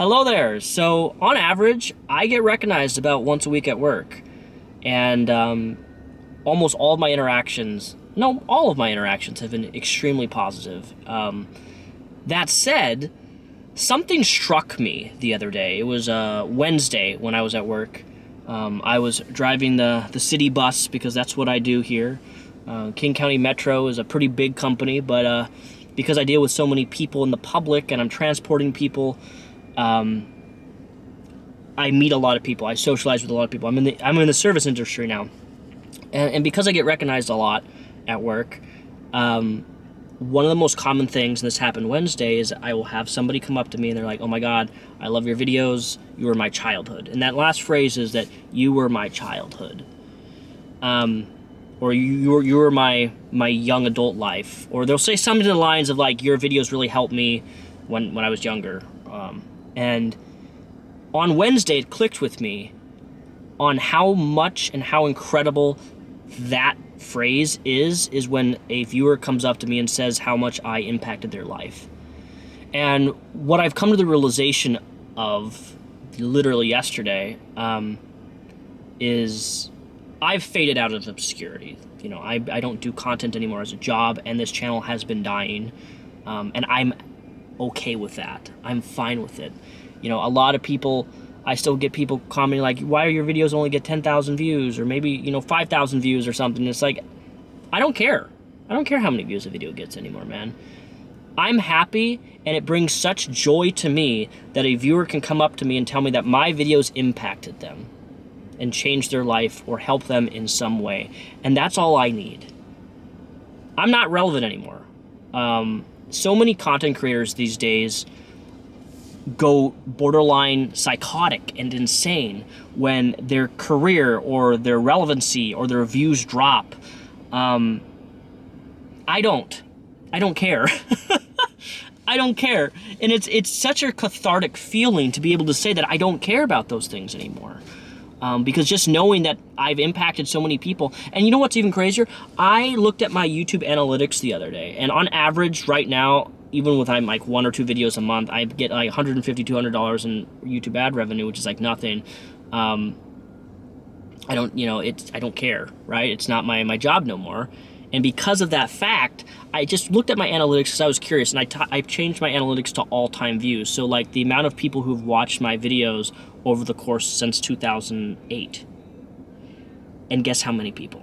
Hello there. So, on average, I get recognized about once a week at work. And almost all of my interactions, no, all of my interactions have been extremely positive. That said, something struck me the other day. It was Wednesday when I was at work. I was driving the city bus because that's what I do here. King County Metro is a pretty big company, but because I deal with so many people in the public and I'm transporting people, I meet a lot of people. I socialize with a lot of people. I'm in the service industry now, and because I get recognized a lot at work, one of the most common things, and this happened Wednesday, is I will have somebody come up to me and they're like, "Oh my God, I love your videos. You were my childhood." And that last phrase is that you were my childhood, or you were my young adult life, or they'll say something to the lines of like, "Your videos really helped me when I was younger." And on Wednesday, it clicked with me on how much and how incredible that phrase is when a viewer comes up to me and says how much I impacted their life. And what I've come to the realization of literally yesterday is I've faded out of obscurity. You know, I don't do content anymore as a job, and this channel has been dying, and I'm okay with that. I'm fine with it. You know, a lot of people, I still get people commenting like, "Why do your videos only get 10,000 views or maybe, 5,000 views or something?" It's like, I don't care. I don't care how many views a video gets anymore, man. I'm happy, and it brings such joy to me that a viewer can come up to me and tell me that my videos impacted them and changed their life or helped them in some way. And that's all I need. I'm not relevant anymore. So many content creators these days go borderline psychotic and insane when their career or their relevancy or their views drop. I don't care. I don't care. And it's such a cathartic feeling to be able to say that I don't care about those things anymore. Because just knowing that I've impacted so many people. And you know what's even crazier? I looked at my YouTube analytics the other day, and on average right now, even with I'm like 1 or 2 videos a month, I get like $150, $200 in YouTube ad revenue, which is like nothing. I don't care, right? It's not my job no more. And because of that fact, I just looked at my analytics because I was curious, and I've changed my analytics to all-time views. So like the amount of people who've watched my videos over the course since 2008. And guess how many people?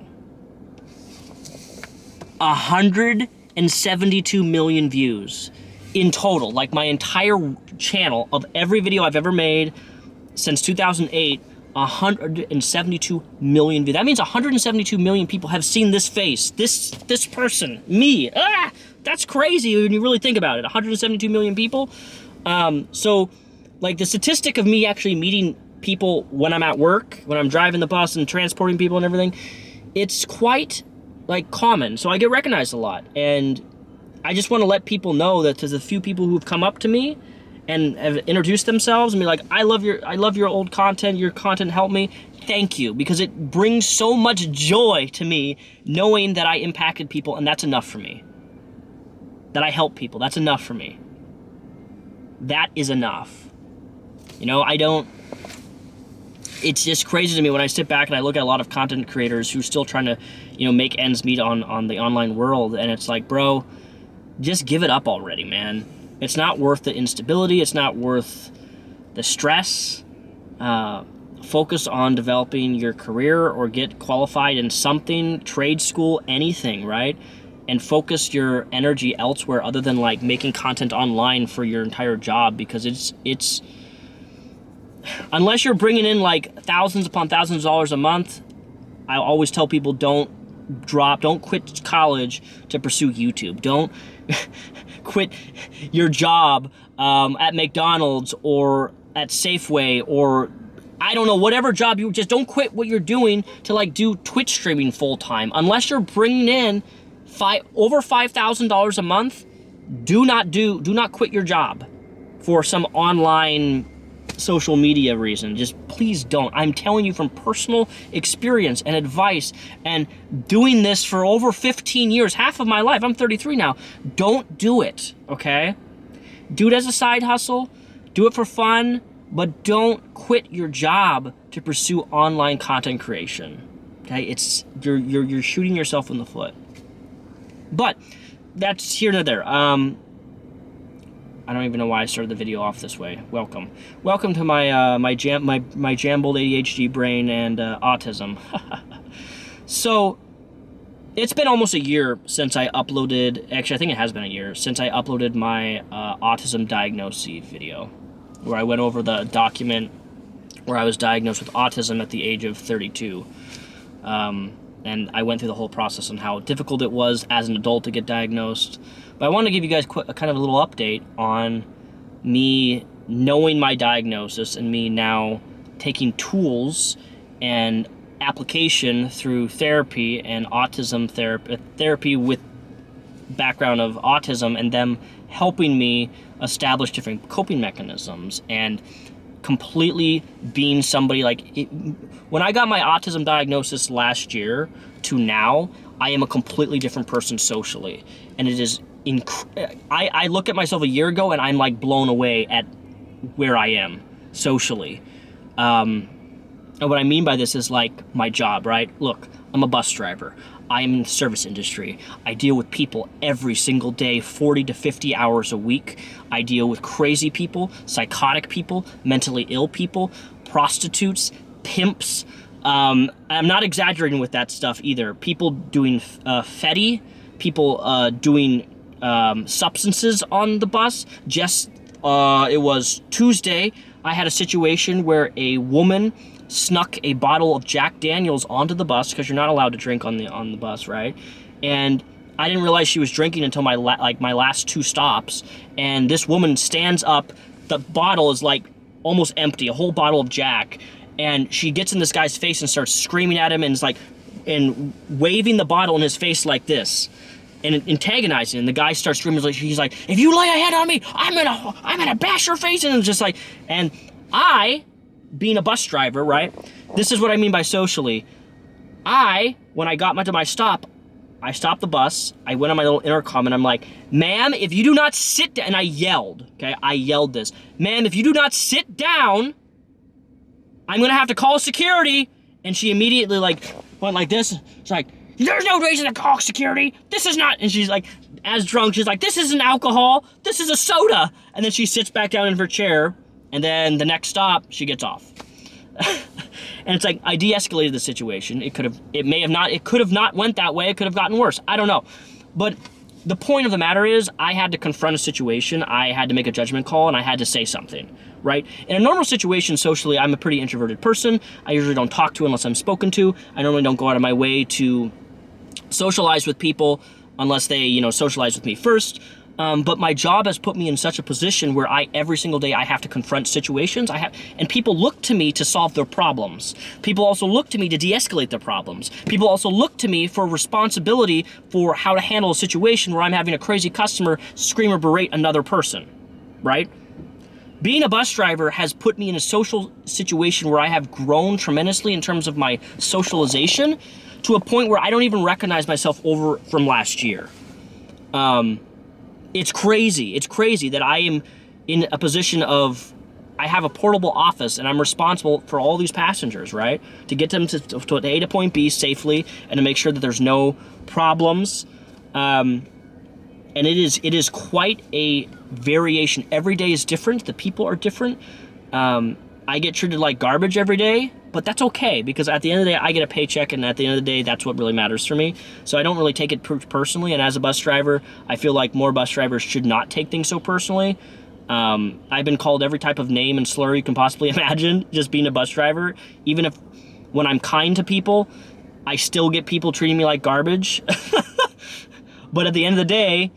172 million views in total. Like my entire channel of every video I've ever made since 2008, 172 million views. That means 172 million people have seen this face, this person, me. That's crazy when you really think about it. 172 million people. So like the statistic of me actually meeting people when I'm at work, when I'm driving the bus and transporting people and everything, it's quite like common. So I get recognized a lot, and I just want to let people know that there's a few people who've come up to me and have introduced themselves and be like, I love your old content, your content helped me. Thank you, because it brings so much joy to me knowing that I impacted people, and that's enough for me. That I help people, that's enough for me. That is enough. It's just crazy to me when I sit back and I look at a lot of content creators who are still trying to, make ends meet on the online world, and it's like, bro, just give it up already, man. It's not worth the instability. It's not worth the stress. Focus on developing your career or get qualified in something, trade school, anything, right? And focus your energy elsewhere other than like making content online for your entire job, because it's unless you're bringing in like thousands upon thousands of dollars a month, I always tell people don't quit college to pursue YouTube. Don't quit your job at McDonald's or at Safeway, or I don't know, whatever job you, just don't quit what you're doing to like do Twitch streaming full time. Unless you're bringing in over $5,000 a month, do not quit your job for some online social media reason. Just please don't. I'm telling you from personal experience and advice, and doing this for over 15 years, half of my life. I'm 33 now. Don't do it, okay? Do it as a side hustle. Do it for fun, but don't quit your job to pursue online content creation. Okay, you're shooting yourself in the foot. But that's here and there. I don't even know why I started the video off this way. Welcome to my jambled ADHD brain and autism. So it's been almost a year since I uploaded. Actually, I think it has been a year since I uploaded my autism diagnosis video, where I went over the document where I was diagnosed with autism at the age of 32. And I went through the whole process on how difficult it was as an adult to get diagnosed. But I want to give you guys a kind of a little update on me knowing my diagnosis and me now taking tools and application through therapy and autism therapy with background of autism, and them helping me establish different coping mechanisms and completely being somebody when I got my autism diagnosis last year to now, I am a completely different person socially, and it is I look at myself a year ago and I'm like blown away at where I am socially. And what I mean by this is like my job, right? Look, I'm a bus driver. I'm in the service industry. I deal with people every single day, 40 to 50 hours a week. I deal with crazy people, psychotic people, mentally ill people, prostitutes, pimps. I'm not exaggerating with that stuff either. People doing fetty, people doing substances on the bus. Just it was Tuesday, I had a situation where a woman snuck a bottle of Jack Daniels onto the bus, because you're not allowed to drink on the bus, right? And I didn't realize she was drinking until my last two stops. And this woman stands up, the bottle is like almost empty, a whole bottle of Jack, and she gets in this guy's face and starts screaming at him and is like, and waving the bottle in his face like this, and antagonizing. And the guy starts screaming, he's like, if you lay a hand on me, I'm gonna bash your face. And it's just like, and I, being a bus driver, right? This is what I mean by socially. When I got to my stop, I stopped the bus, I went on my little intercom, and I'm like, ma'am, if you do not sit down, and I yelled, okay? I yelled this, ma'am, if you do not sit down, I'm gonna have to call security. And she immediately like went like this. She's like, there's no reason to call security. This is not, and she's like, as drunk, she's like, this isn't alcohol, this is a soda. And then she sits back down in her chair, and then the next stop, she gets off. And it's like, I de-escalated the situation. It could have not went that way. It could have gotten worse. I don't know. But the point of the matter is, I had to confront a situation. I had to make a judgment call, and I had to say something, right? In a normal situation, socially, I'm a pretty introverted person. I usually don't talk to unless I'm spoken to. I normally don't go out of my way to socialize with people unless they, socialize with me first. But my job has put me in such a position where every single day I have to confront situations. And people look to me to solve their problems. People also look to me to de-escalate their problems. People also look to me for responsibility for how to handle a situation where I'm having a crazy customer scream or berate another person, right? Being a bus driver has put me in a social situation where I have grown tremendously in terms of my socialization, to a point where I don't even recognize myself over from last year. It's crazy. It's crazy that I am in a position of, I have a portable office and I'm responsible for all these passengers, right? To get them to A to point B safely and to make sure that there's no problems. And it is quite a variation. Every day is different. The people are different. I get treated like garbage every day, but that's okay, because at the end of the day, I get a paycheck, and at the end of the day, that's what really matters for me. So I don't really take it personally, and as a bus driver, I feel like more bus drivers should not take things so personally. I've been called every type of name and slur you can possibly imagine, just being a bus driver. Even if, when I'm kind to people, I still get people treating me like garbage. But at the end of the day,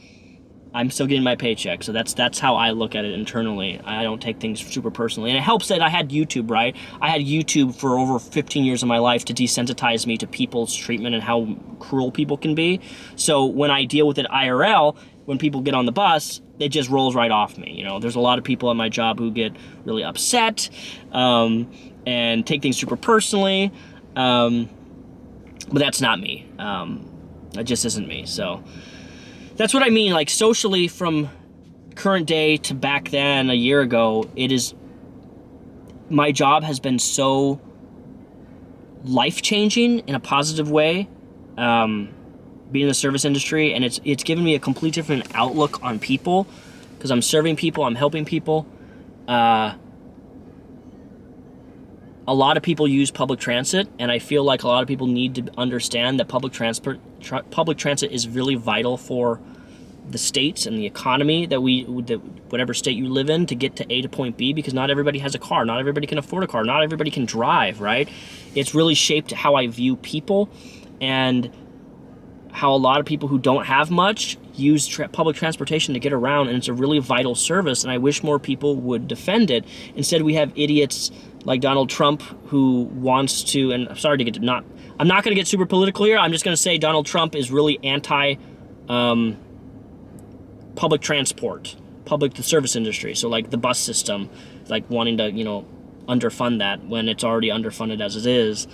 I'm still getting my paycheck. So that's how I look at it internally. I don't take things super personally. And it helps that I had YouTube, right? I had YouTube for over 15 years of my life to desensitize me to people's treatment and how cruel people can be. So when I deal with it IRL, when people get on the bus, it just rolls right off me. There's a lot of people at my job who get really upset and take things super personally. But that's not me. That just isn't me. So that's what I mean, like socially, from current day to back then, a year ago, my job has been so life-changing in a positive way, being in the service industry, and it's given me a complete different outlook on people, because I'm serving people, I'm helping people. A lot of people use public transit, and I feel like a lot of people need to understand that public transit is really vital for the states and the economy that whatever state you live in, to get to A to point B, because not everybody has a car, not everybody can afford a car, not everybody can drive, right? It's really shaped how I view people, and how a lot of people who don't have much use public transportation to get around, and it's a really vital service, and I wish more people would defend it. Instead, we have idiots like Donald Trump who wants to, and I'm sorry to I'm not going to get super political here, I'm just going to say Donald Trump is really anti public transport, the service industry, so like the bus system, like wanting to, underfund that when it's already underfunded as it is.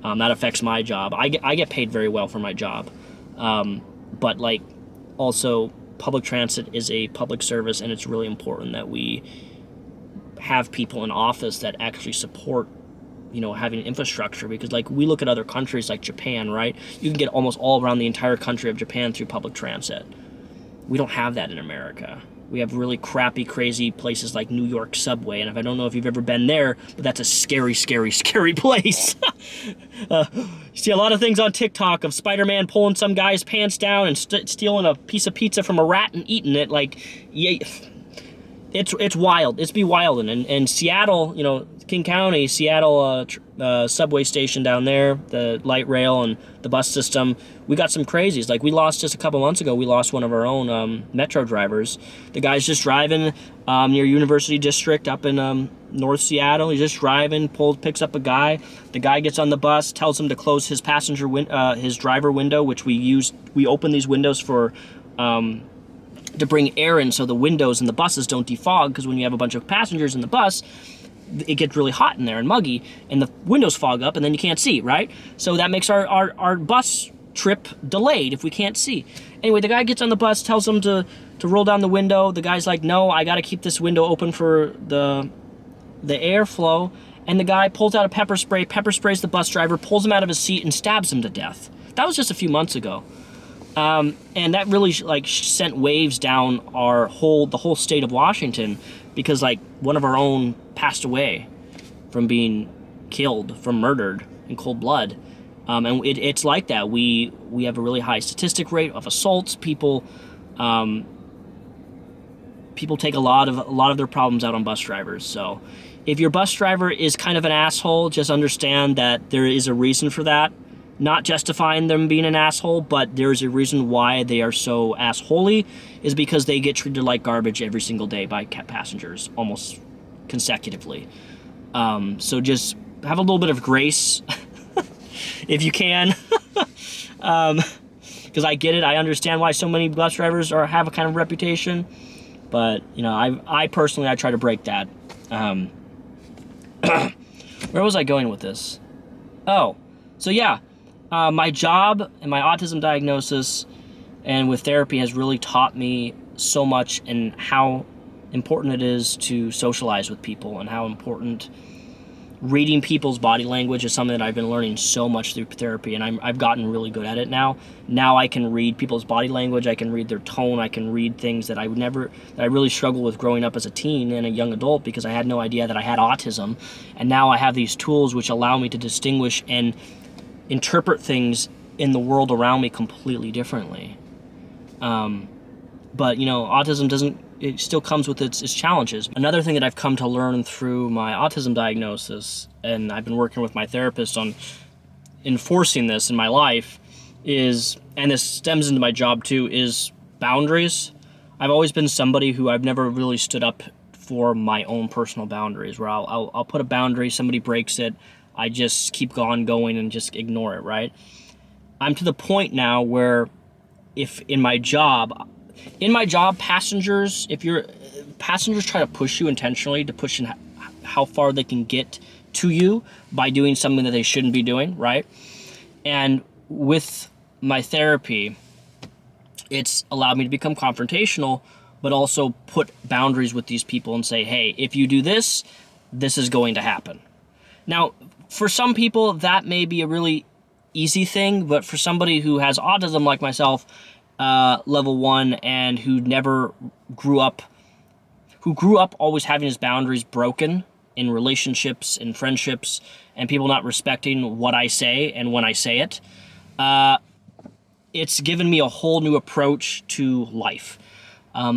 That affects my job. I get paid very well for my job. But like, also, public transit is a public service, and it's really important that we have people in office that actually support, having infrastructure, because like, we look at other countries like Japan, right? You can get almost all around the entire country of Japan through public transit. We don't have that in America. We have really crappy, crazy places like New York subway, and I don't know if you've ever been there, but that's a scary, scary, scary place. You see a lot of things on TikTok of Spider-Man pulling some guy's pants down and stealing a piece of pizza from a rat and eating it. Like, yeah, it's wild. It's be wild. And Seattle, King County, Seattle subway station down there, the light rail and the bus system, we got some crazies. Like, we lost just a couple months ago, we lost one of our own metro drivers. The guy's just driving near University District up in North Seattle. He's just driving, picks up a guy. The guy gets on the bus, tells him to close his his driver window, which we open these windows for to bring air in, so the windows in the buses don't defog, because when you have a bunch of passengers in the bus, it gets really hot in there and muggy, and the windows fog up, and then you can't see, right? So that makes our bus trip delayed if we can't see. Anyway, the guy gets on the bus, tells him to roll down the window. The guy's like, no, I gotta keep this window open for the airflow. And the guy pulls out a pepper sprays the bus driver, pulls him out of his seat, and stabs him to death. That was just a few months ago. And that really sent waves down the whole state of Washington, because like, one of our own passed away from being murdered in cold blood. And it's like that. We have a really high statistic rate of assaults. People take a lot of their problems out on bus drivers. So if your bus driver is kind of an asshole, just understand that there is a reason for that. Not justifying them being an asshole, but there's a reason why they are so assholey, is because they get treated like garbage every single day by passengers, almost consecutively. So just have a little bit of grace, if you can. Because I get it, I understand why so many bus drivers have a kind of reputation, but I personally try to break that. Where was I going with this? Oh, so yeah. My job and my autism diagnosis and with therapy has really taught me so much, and how important it is to socialize with people, and how important reading people's body language is something that I've been learning so much through therapy, and I've gotten really good at it now. Now I can read people's body language, I can read their tone, I can read things that I really struggled with growing up as a teen and a young adult, because I had no idea that I had autism. And now I have these tools which allow me to distinguish and interpret things in the world around me completely differently. But autism it still comes with its challenges. Another thing that I've come to learn through my autism diagnosis, and I've been working with my therapist on enforcing this in my life, and this stems into my job too, is boundaries. I've always been somebody who I've never really stood up for my own personal boundaries, where I'll put a boundary, somebody breaks it, I just keep going and just ignore it, right? I'm to the point now where if in my job, passengers try to push you intentionally, to push in how far they can get to you by doing something that they shouldn't be doing, right? And with my therapy, it's allowed me to become confrontational but also put boundaries with these people and say, hey, if you do this, this is going to happen. Now, for some people, that may be a really easy thing, but for somebody who has autism like myself, level 1, and who grew up always having his boundaries broken in relationships and friendships, and people not respecting what I say and when I say it, it's given me a whole new approach to life.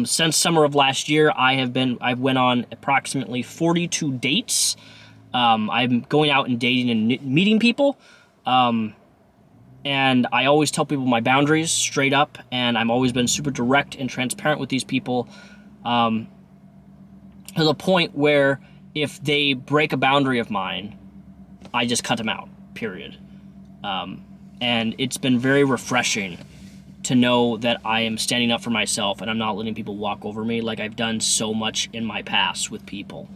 Since summer of last year, I've went on approximately 42 dates. I'm going out and dating and meeting people. And I always tell people my boundaries straight up, and I've always been super direct and transparent with these people, to the point where if they break a boundary of mine, I just cut them out, period. And it's been very refreshing to know that I am standing up for myself and I'm not letting people walk over me like I've done so much in my past with people.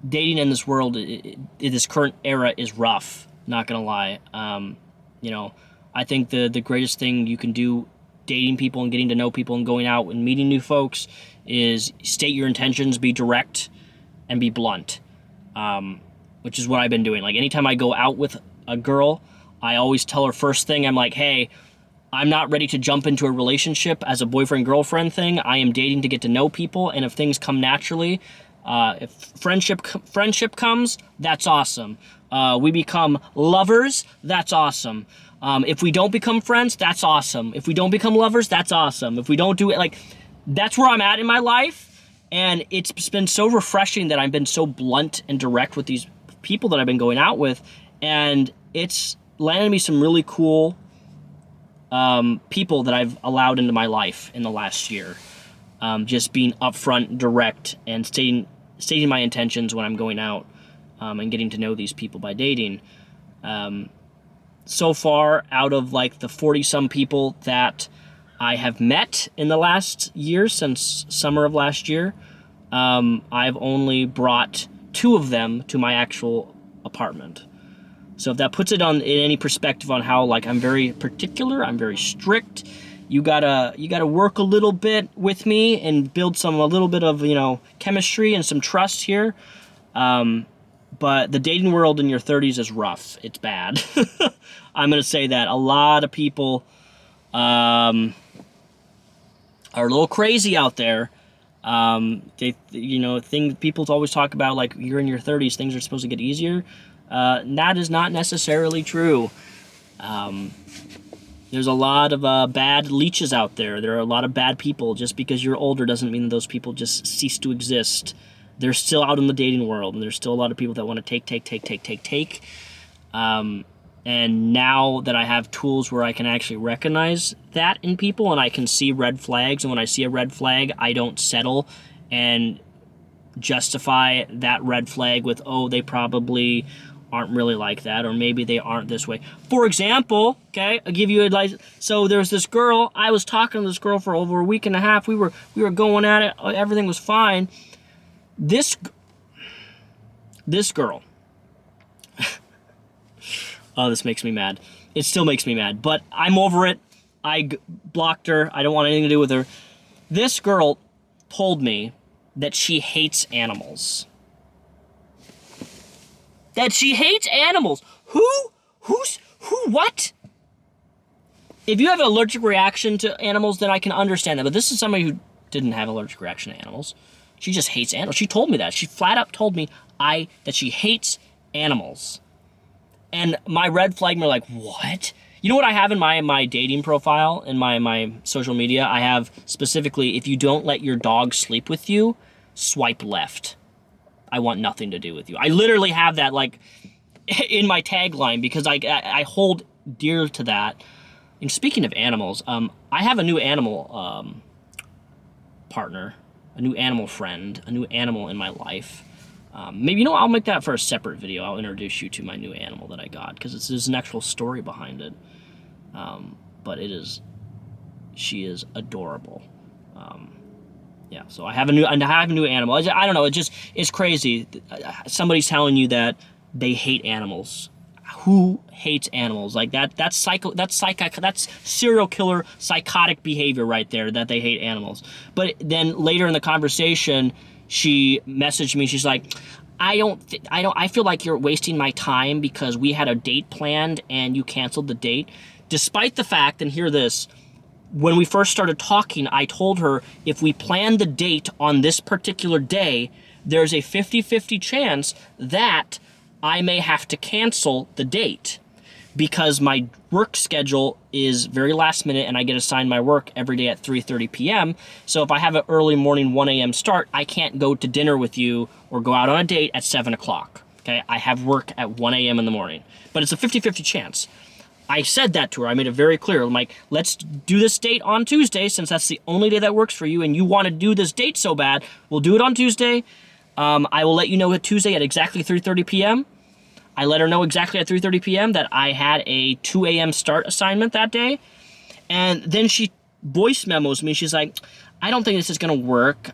Dating in this world, in this current era, is rough, not gonna lie. I think the greatest thing you can do dating people and getting to know people and going out and meeting new folks is state your intentions, be direct, and be blunt, which is what I've been doing. Like, anytime I go out with a girl, I always tell her first thing, I'm like, hey, I'm not ready to jump into a relationship as a boyfriend-girlfriend thing. I am dating to get to know people, and if things come naturally, if friendship comes, that's awesome. We become lovers, that's awesome. If we don't become friends, that's awesome. If we don't become lovers, that's awesome. If we don't do it, like, that's where I'm at in my life, and it's been so refreshing that I've been so blunt and direct with these people that I've been going out with, and it's landed me some really cool people that I've allowed into my life in the last year. Just being upfront, direct, and stating my intentions when I'm going out, and getting to know these people by dating. So far, out of like the 40-some people that I have met in the last year, since summer of last year, I've only brought 2 of them to my actual apartment. So if that puts it in any perspective on how, like, I'm very particular, I'm very strict, you gotta work a little bit with me and build a little bit of, chemistry and some trust here. But the dating world in your 30s is rough. It's bad. I'm gonna say that. A lot of people are a little crazy out there. People always talk about, like, you're in your 30s, things are supposed to get easier. That is not necessarily true. There's a lot of bad leeches out there. There are a lot of bad people. Just because you're older doesn't mean that those people just cease to exist. They're still out in the dating world, and there's still a lot of people that want to take. And now that I have tools where I can actually recognize that in people, and I can see red flags, and when I see a red flag, I don't settle and justify that red flag with, oh, they probably aren't really like that, or maybe they aren't this way. For example, okay, I'll give you advice. So there's this girl, I was talking to this girl for over a week and a half. We were going at it, everything was fine. This girl, oh, this makes me mad. It still makes me mad, but I'm over it. I blocked her. I don't want anything to do with her. This girl told me that she hates animals. That she hates animals. Who, what? If you have an allergic reaction to animals, then I can understand that. But this is somebody who didn't have an allergic reaction to animals. She just hates animals. She told me that. She flat out told me that she hates animals. And my red flag, were like, what? You know what I have in my dating profile, in my social media? I have specifically, if you don't let your dog sleep with you, swipe left. I want nothing to do with you. I literally have that, like, in my tagline, because I hold dear to that. And speaking of animals, I have a new animal partner, a new animal friend, a new animal in my life. Maybe, I'll make that for a separate video. I'll introduce you to my new animal that I got, because there's an actual story behind it. But she is adorable. Yeah, so I have a new animal. I don't know, it's crazy. Somebody's telling you that they hate animals. who hates animals? Like that's serial killer psychotic behavior right there, that they hate animals. But then later in the conversation, she messaged me. She's like, I feel like you're wasting my time because we had a date planned and you canceled the date. Despite the fact, and hear this, when we first started talking, I told her if we plan the date on this particular day, there's a 50-50 chance that I may have to cancel the date because my work schedule is very last minute and I get assigned my work every day at 3:30 p.m. So if I have an early morning 1 a.m. start, I can't go to dinner with you or go out on a date at 7 o'clock. Okay, I have work at 1 a.m. in the morning, but it's a 50-50 chance. I said that to her. I made it very clear. I'm like, let's do this date on Tuesday since that's the only day that works for you and you want to do this date so bad. We'll do it on Tuesday. I will let you know at Tuesday at exactly 3:30 p.m. I let her know exactly at 3:30 p.m. that I had a 2 a.m. start assignment that day. And then she voice memos me. She's like, I don't think this is going to work.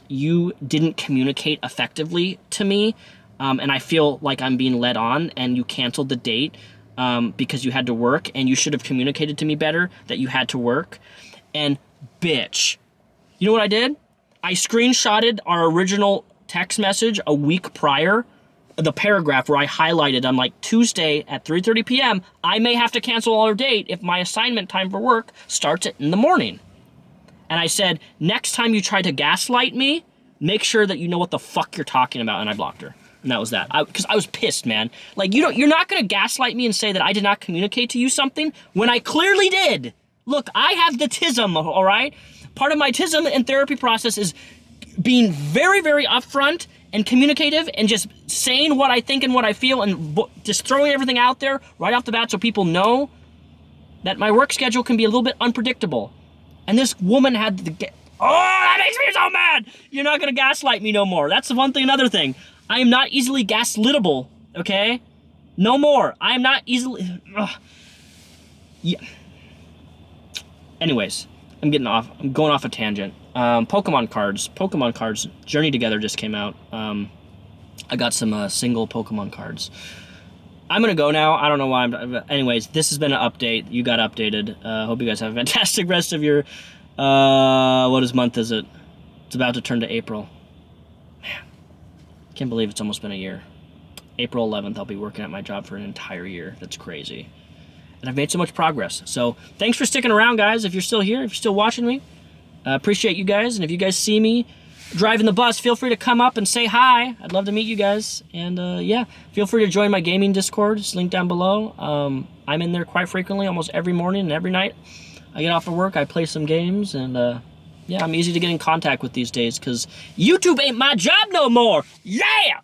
You didn't communicate effectively to me. And I feel like I'm being led on and you canceled the date because you had to work and you should have communicated to me better that you had to work. And bitch, you know what I did? I screenshotted our original text message a week prior, the paragraph where I highlighted, I'm like, Tuesday at 3:30 p.m., I may have to cancel our date if my assignment time for work starts in the morning. And I said, next time you try to gaslight me, make sure that you know what the fuck you're talking about. And I blocked her. And that was that. Because I was pissed, man. Like, you're not going to gaslight me and say that I did not communicate to you something when I clearly did. Look, I have the TISM, all right? Part of my TISM and therapy process is being very, very upfront and communicative and just saying what I think and what I feel and just throwing everything out there right off the bat so people know that my work schedule can be a little bit unpredictable. And this woman had to get, oh, that makes me so mad. You're not going to gaslight me no more. That's the one thing. Another thing, I am not easily gaslightable, okay? No more. I am not easily, yeah. Anyways, I'm going off a tangent. Pokemon cards, Journey Together just came out. I got some single Pokemon cards. I'm gonna go now. I don't know why anyways, this has been an update. You got updated. Hope you guys have a fantastic rest of your, what month is it? It's about to turn to April. Man, can't believe it's almost been a year. April 11th, I'll be working at my job for an entire year. That's crazy. And I've made so much progress. So thanks for sticking around, guys. If you're still here, if you're still watching me, appreciate you guys. And if you guys see me driving the bus, feel free to come up and say hi. I'd love to meet you guys. And yeah, feel free to join my gaming Discord. It's linked down below. I'm in there quite frequently, almost every morning and every night. I get off of work, I play some games, and yeah, I'm easy to get in contact with these days because YouTube ain't my job no more. Yeah!